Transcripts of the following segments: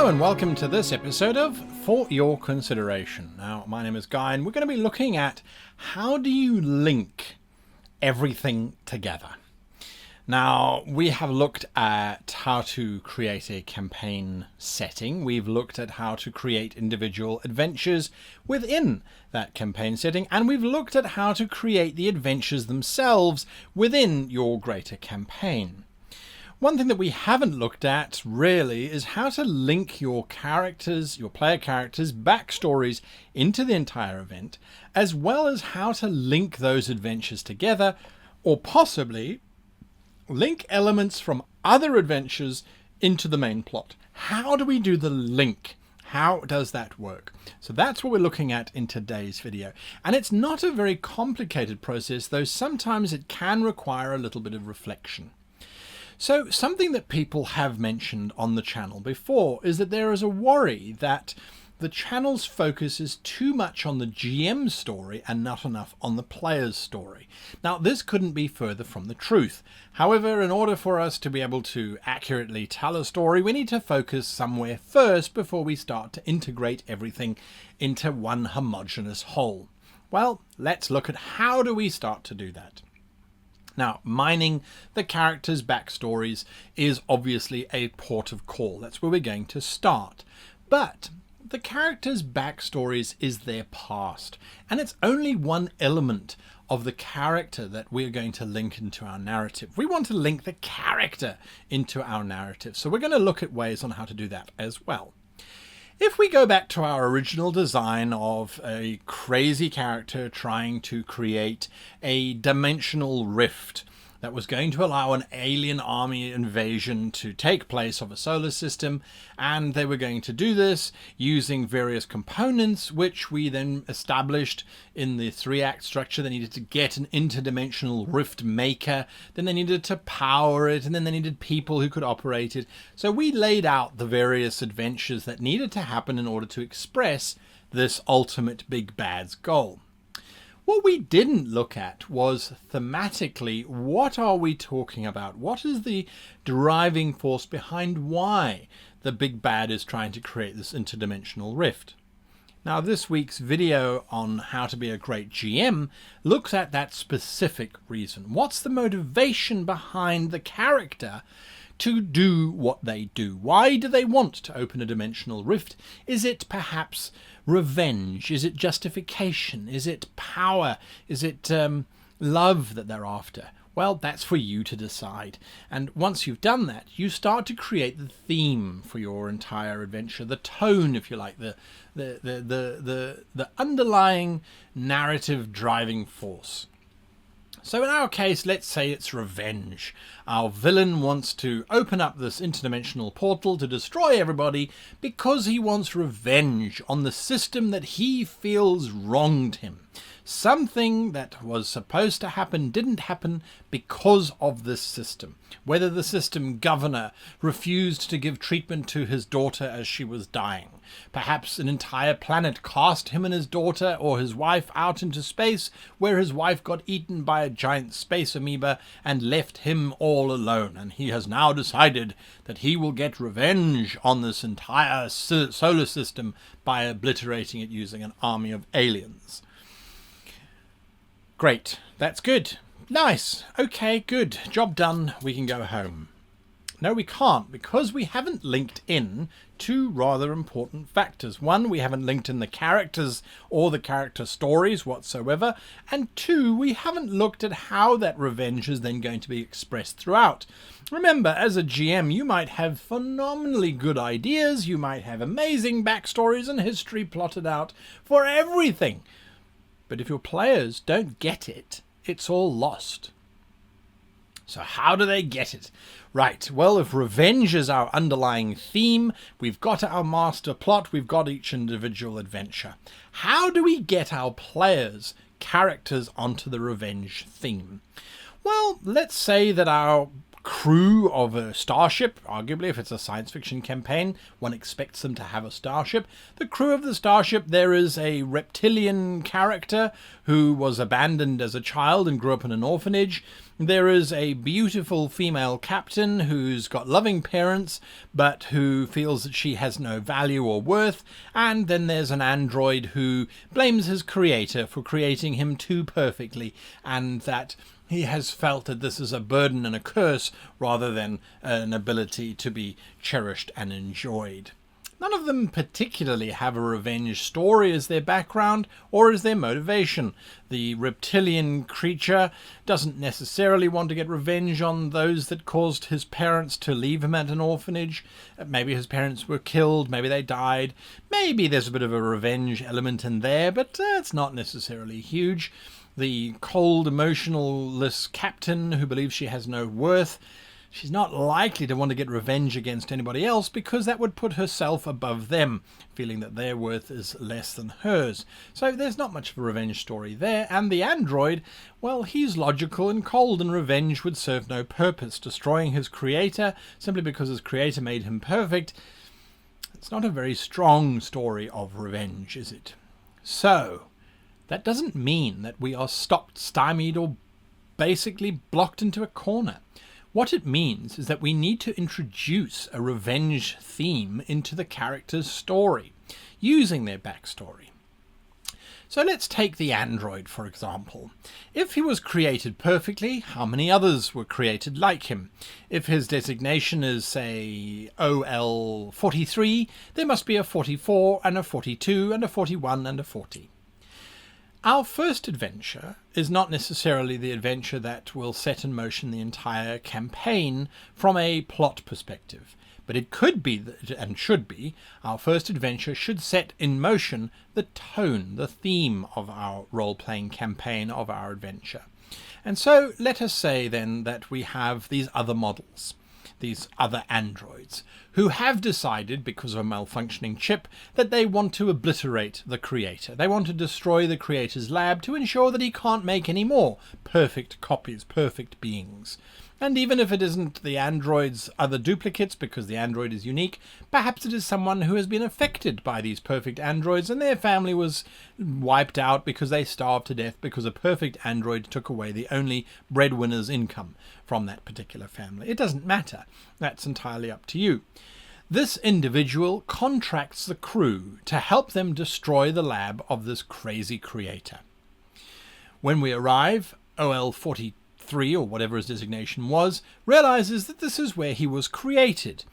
Hello and welcome to this episode of For Your Consideration. Now, my name is Guy and we're going to be looking at how do you link everything together. Now, we have looked at how to create a campaign setting. We've looked at how to create individual adventures within that campaign setting, and we've looked at how to create the adventures themselves within your greater campaign. One thing that we haven't looked at really is how to link your characters, your player characters' backstories into the entire event, as well as how to link those adventures together, or possibly link elements from other adventures into the main plot. How do we do the link? How does that work? So that's what we're looking at in today's video. And it's not a very complicated process, though sometimes it can require a little bit of reflection. So something that people have mentioned on the channel before is that there is a worry that the channel's focus is too much on the GM story and not enough on the player's story. Now, this couldn't be further from the truth. However, in order for us to be able to accurately tell a story, we need to focus somewhere first before we start to integrate everything into one homogeneous whole. Well, let's look at how do we start to do that. Now, mining the characters' backstories is obviously a port of call. That's where we're going to start. But the characters' backstories is their past, and it's only one element of the character that we're going to link into our narrative. We want to link the character into our narrative, so we're going to look at ways on how to do that as well. If we go back to our original design of a crazy character trying to create a dimensional rift that was going to allow an alien army invasion to take place of a solar system, and they were going to do this using various components which we then established in the 3-act structure. They needed to get an interdimensional rift maker, then they needed to power it, and then they needed people who could operate it. So we laid out the various adventures that needed to happen in order to express this ultimate big bad's goal. What we didn't look at was thematically, what are we talking about? What is the driving force behind why the big bad is trying to create this interdimensional rift? Now, this week's video on how to be a great GM looks at that specific reason. What's the motivation behind the character to do what they do? Why do they want to open a dimensional rift? Is it perhaps revenge? Is it justification? Is it power? Is it love that they're after? Well, that's for you to decide. And once you've done that, you start to create the theme for your entire adventure, the tone, if you like, the underlying narrative driving force. So in our case, let's say it's revenge. Our villain wants to open up this interdimensional portal to destroy everybody because he wants revenge on the system that he feels wronged him. Something that was supposed to happen didn't happen because of this system. Whether the system governor refused to give treatment to his daughter as she was dying. Perhaps an entire planet cast him and his daughter or his wife out into space, where his wife got eaten by a giant space amoeba and left him all alone. And he has now decided that he will get revenge on this entire solar system by obliterating it using an army of aliens. Great, that's good. Nice. Okay, good. Job done. We can go home. No, we can't, because we haven't linked in two rather important factors. One, we haven't linked in the characters or the character stories whatsoever. And two, we haven't looked at how that revenge is then going to be expressed throughout. Remember, as a GM, you might have phenomenally good ideas. You might have amazing backstories and history plotted out for everything. But if your players don't get it, it's all lost. So how do they get it? Right, well, if revenge is our underlying theme, we've got our master plot, we've got each individual adventure. How do we get our players' characters onto the revenge theme? Well, let's say that our crew of a starship, arguably if it's a science fiction campaign, one expects them to have a starship. The crew of the starship, there is a reptilian character who was abandoned as a child and grew up in an orphanage. there is a beautiful female captain who's got loving parents, but who feels that she has no value or worth, and then there's an android who blames his creator for creating him too perfectly, and that he has felt that this is a burden and a curse rather than an ability to be cherished and enjoyed. None of them particularly have a revenge story as their background or as their motivation. The reptilian creature doesn't necessarily want to get revenge on those that caused his parents to leave him at an orphanage. Maybe his parents were killed, maybe they died. Maybe there's a bit of a revenge element in there, but it's not necessarily huge. The cold, emotionless captain who believes she has no worth, she's not likely to want to get revenge against anybody else because that would put herself above them, feeling that their worth is less than hers. So there's not much of a revenge story there. And the android, well, he's logical and cold, and revenge would serve no purpose. Destroying his creator simply because his creator made him perfect, it's not a very strong story of revenge, is it? So that doesn't mean that we are stopped, stymied, or basically blocked into a corner. What it means is that we need to introduce a revenge theme into the character's story, using their backstory. So let's take the android, for example. If he was created perfectly, how many others were created like him? If his designation is, say, OL43, there must be a 44 and a 42 and a 41 and a 40. Our first adventure is not necessarily the adventure that will set in motion the entire campaign from a plot perspective, but it could be, and should be, our first adventure should set in motion the tone, the theme of our role-playing campaign, of our adventure. And so let us say then that we have these other models, these other androids, who have decided, because of a malfunctioning chip, that they want to obliterate the creator. They want to destroy the creator's lab to ensure that he can't make any more perfect copies, perfect beings. And even if it isn't the android's other duplicates, because the android is unique, perhaps it is someone who has been affected by these perfect androids and their family was wiped out because they starved to death because a perfect android took away the only breadwinner's income from that particular family. It doesn't matter. That's entirely up to you. This individual contracts the crew to help them destroy the lab of this crazy creator. When we arrive, OL43, or whatever his designation was, realizes that this is where he was created.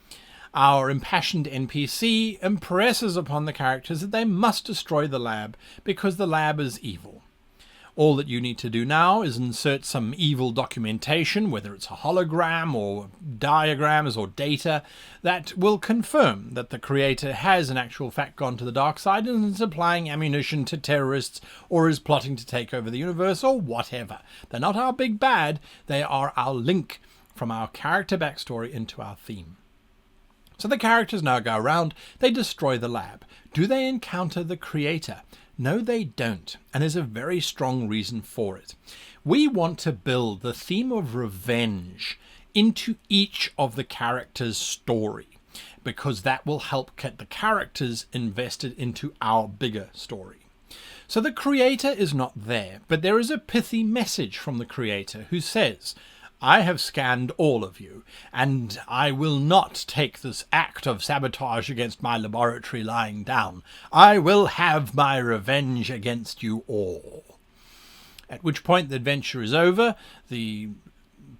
Our impassioned NPC impresses upon the characters that they must destroy the lab because the lab is evil. All that you need to do now is insert some evil documentation, whether it's a hologram or diagrams or data, that will confirm that the creator has in actual fact gone to the dark side and is supplying ammunition to terrorists or is plotting to take over the universe or whatever. They're not our big bad, they are our link from our character backstory into our theme. So the characters now go around, they destroy the lab. Do they encounter the creator? No, they don't, and there's a very strong reason for it. We want to build the theme of revenge into each of the characters' story, because that will help get the characters invested into our bigger story. So the creator is not there, but there is a pithy message from the creator who says, I have scanned all of you, and I will not take this act of sabotage against my laboratory lying down. I will have my revenge against you all. At which point the adventure is over. The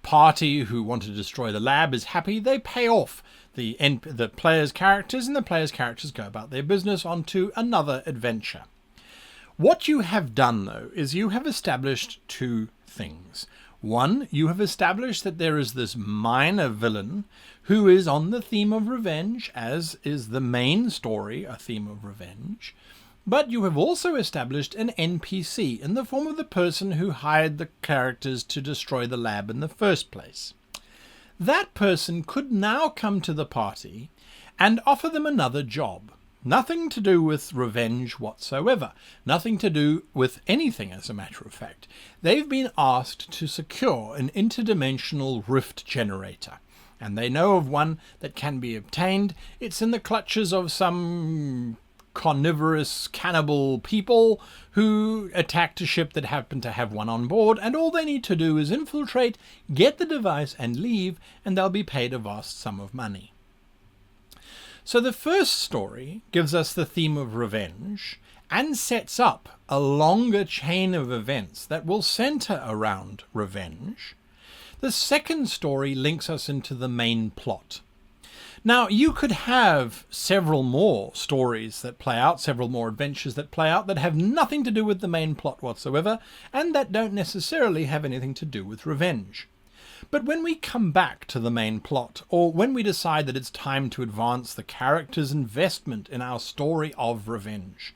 party who want to destroy the lab is happy. They pay off the players' characters, and the players' characters go about their business on to another adventure. What you have done, though, is you have established two things. One, you have established that there is this minor villain who is on the theme of revenge, as is the main story a theme of revenge. But you have also established an NPC in the form of the person who hired the characters to destroy the lab in the first place. That person could now come to the party and offer them another job. Nothing to do with revenge whatsoever. Nothing to do with anything, as a matter of fact. They've been asked to secure an interdimensional rift generator. And they know of one that can be obtained. It's in the clutches of some carnivorous cannibal people who attacked a ship that happened to have one on board, and all they need to do is infiltrate, get the device and leave, and they'll be paid a vast sum of money. So the first story gives us the theme of revenge and sets up a longer chain of events that will center around revenge. The second story links us into the main plot. Now, you could have several more stories that play out, several more adventures that play out that have nothing to do with the main plot whatsoever, and that don't necessarily have anything to do with revenge. But when we come back to the main plot, or when we decide that it's time to advance the character's investment in our story of revenge,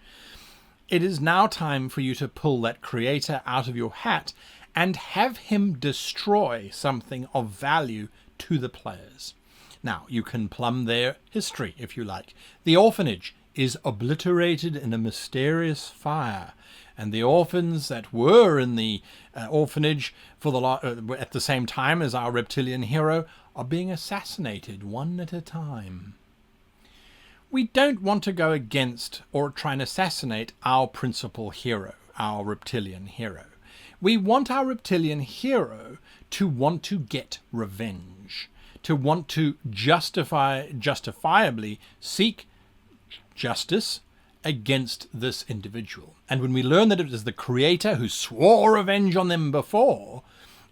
it is now time for you to pull that creator out of your hat and have him destroy something of value to the players. Now, you can plumb their history if you like. The orphanage is obliterated in a mysterious fire, and the orphans that were in the orphanage at the same time as our reptilian hero are being assassinated one at a time. We don't want to go against or try and assassinate our principal hero, our reptilian hero. We want our reptilian hero to want to get revenge, to want to justifiably seek justice against this individual. And when we learn that it is the creator who swore revenge on them before,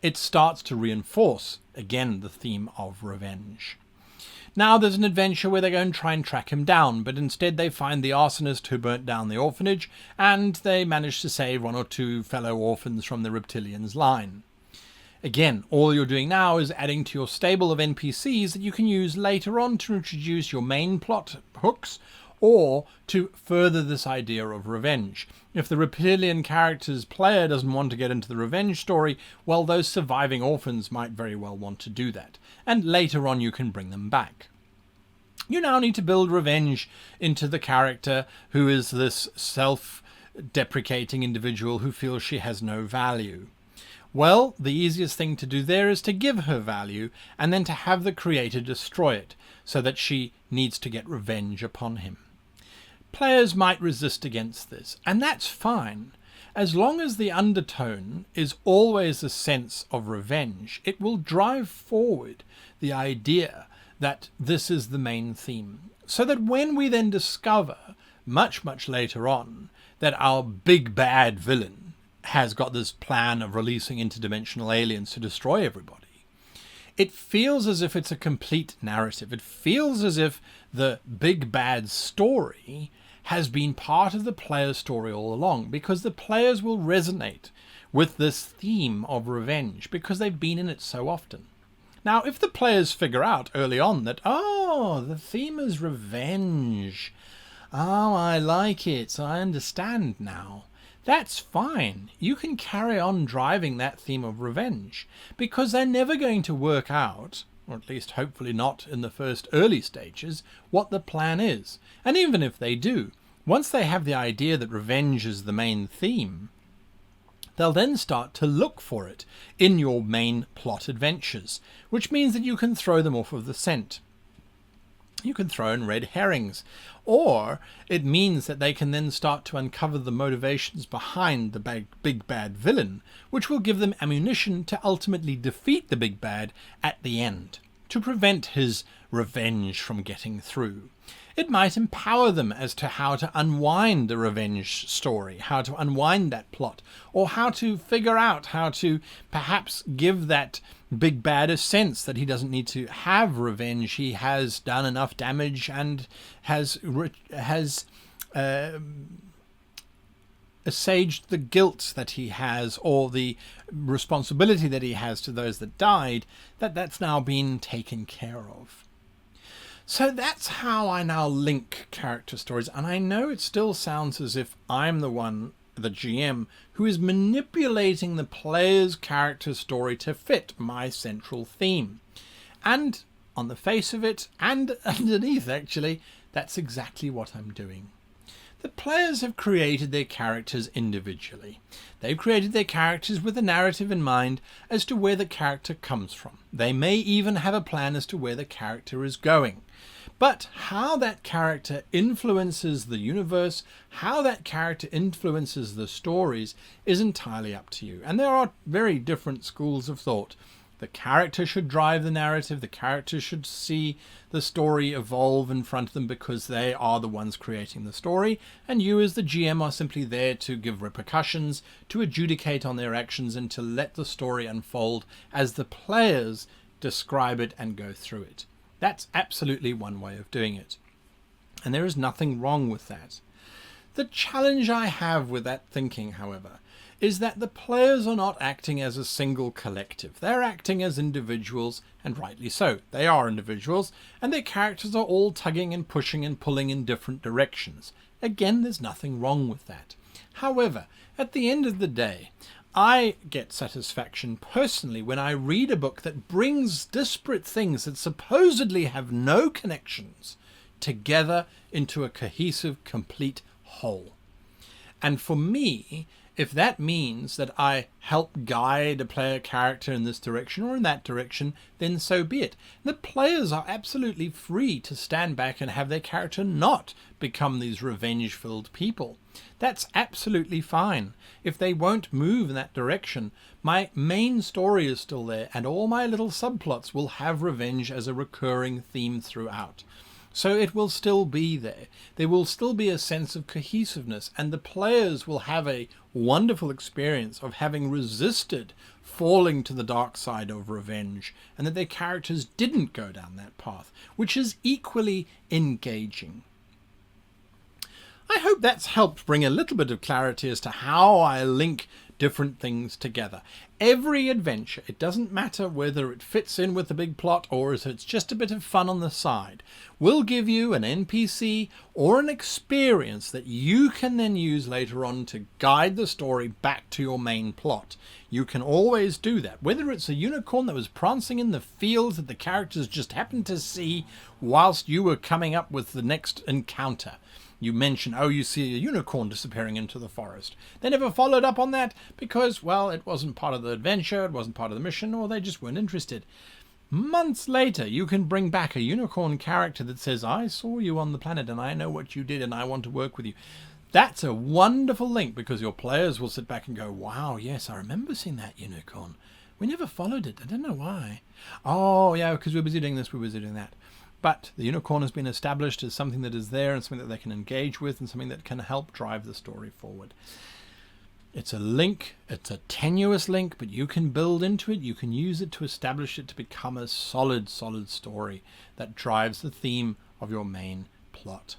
it starts to reinforce, again, the theme of revenge. Now there's an adventure where they go and try and track him down, but instead they find the arsonist who burnt down the orphanage, and they manage to save one or two fellow orphans from the reptilians' line. Again, all you're doing now is adding to your stable of NPCs that you can use later on to introduce your main plot hooks, or to further this idea of revenge. If the reptilian character's player doesn't want to get into the revenge story, well, those surviving orphans might very well want to do that. And later on you can bring them back. You now need to build revenge into the character who is this self-deprecating individual who feels she has no value. Well, the easiest thing to do there is to give her value and then to have the creator destroy it so that she needs to get revenge upon him. Players might resist against this, and that's fine. As long as the undertone is always a sense of revenge, it will drive forward the idea that this is the main theme. So that when we then discover, much, much later on, that our big bad villain has got this plan of releasing interdimensional aliens to destroy everybody, it feels as if it's a complete narrative. It feels as if the big bad story has been part of the player's story all along, because the players will resonate with this theme of revenge because they've been in it so often. Now, if the players figure out early on that, oh, the theme is revenge, oh, I like it, I understand now, that's fine. You can carry on driving that theme of revenge, because they're never going to work out, or at least hopefully not in the first early stages, what the plan is. And even if they do, once they have the idea that revenge is the main theme, they'll then start to look for it in your main plot adventures, which means that you can throw them off of the scent. You can throw in red herrings, or it means that they can then start to uncover the motivations behind the big bad villain, which will give them ammunition to ultimately defeat the big bad at the end, to prevent his revenge from getting through. It might empower them as to how to unwind the revenge story, how to unwind that plot, or how to figure out how to perhaps give that big bad a sense that he doesn't need to have revenge. He has done enough damage and has assuaged the guilt that he has, or the responsibility that he has to those that died, that's now been taken care of. So that's how I now link character stories, and I know it still sounds as if I'm the one, the GM, who is manipulating the player's character story to fit my central theme. And on the face of it, and underneath actually, that's exactly what I'm doing. The players have created their characters individually. They've created their characters with a narrative in mind as to where the character comes from. They may even have a plan as to where the character is going. But how that character influences the universe, how that character influences the stories, is entirely up to you. And there are very different schools of thought. The character should drive the narrative. The character should see the story evolve in front of them because they are the ones creating the story. And you as the GM are simply there to give repercussions, to adjudicate on their actions, and to let the story unfold as the players describe it and go through it. That's absolutely one way of doing it. And there is nothing wrong with that. The challenge I have with that thinking, however, is that the players are not acting as a single collective. They're acting as individuals, and rightly so. They are individuals, and their characters are all tugging and pushing and pulling in different directions. Again, there's nothing wrong with that. However, at the end of the day, I get satisfaction personally when I read a book that brings disparate things that supposedly have no connections together into a cohesive, complete whole. And for me, if that means that I help guide a player character in this direction or in that direction, then so be it. The players are absolutely free to stand back and have their character not become these revenge-filled people. That's absolutely fine. If they won't move in that direction, my main story is still there, and all my little subplots will have revenge as a recurring theme throughout. So it will still be there. There will still be a sense of cohesiveness, and the players will have a wonderful experience of having resisted falling to the dark side of revenge, and that their characters didn't go down that path, which is equally engaging. I hope that's helped bring a little bit of clarity as to how I link different things together. Every adventure, it doesn't matter whether it fits in with the big plot or if it's just a bit of fun on the side, will give you an NPC or an experience that you can then use later on to guide the story back to your main plot. You can always do that, whether it's a unicorn that was prancing in the fields that the characters just happened to see whilst you were coming up with the next encounter. You mention, oh, you see a unicorn disappearing into the forest. They never followed up on that because, well, it wasn't part of the adventure, it wasn't part of the mission, or they just weren't interested. Months later, you can bring back a unicorn character that says, I saw you on the planet and I know what you did and I want to work with you. That's a wonderful link because your players will sit back and go, wow, yes, I remember seeing that unicorn. We never followed it. I don't know why. Oh, yeah, because we're busy doing this, we're busy doing that. But the unicorn has been established as something that is there and something that they can engage with and something that can help drive the story forward. It's a link, it's a tenuous link, but you can build into it, you can use it to establish it to become a solid story that drives the theme of your main plot.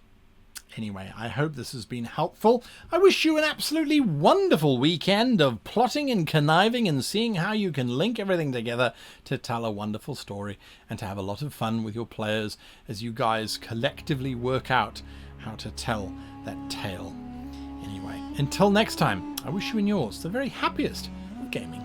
Anyway, I hope this has been helpful. I wish you an absolutely wonderful weekend of plotting and conniving and seeing how you can link everything together to tell a wonderful story and to have a lot of fun with your players as you guys collectively work out how to tell that tale. Anyway, until next time, I wish you and yours the very happiest of gaming.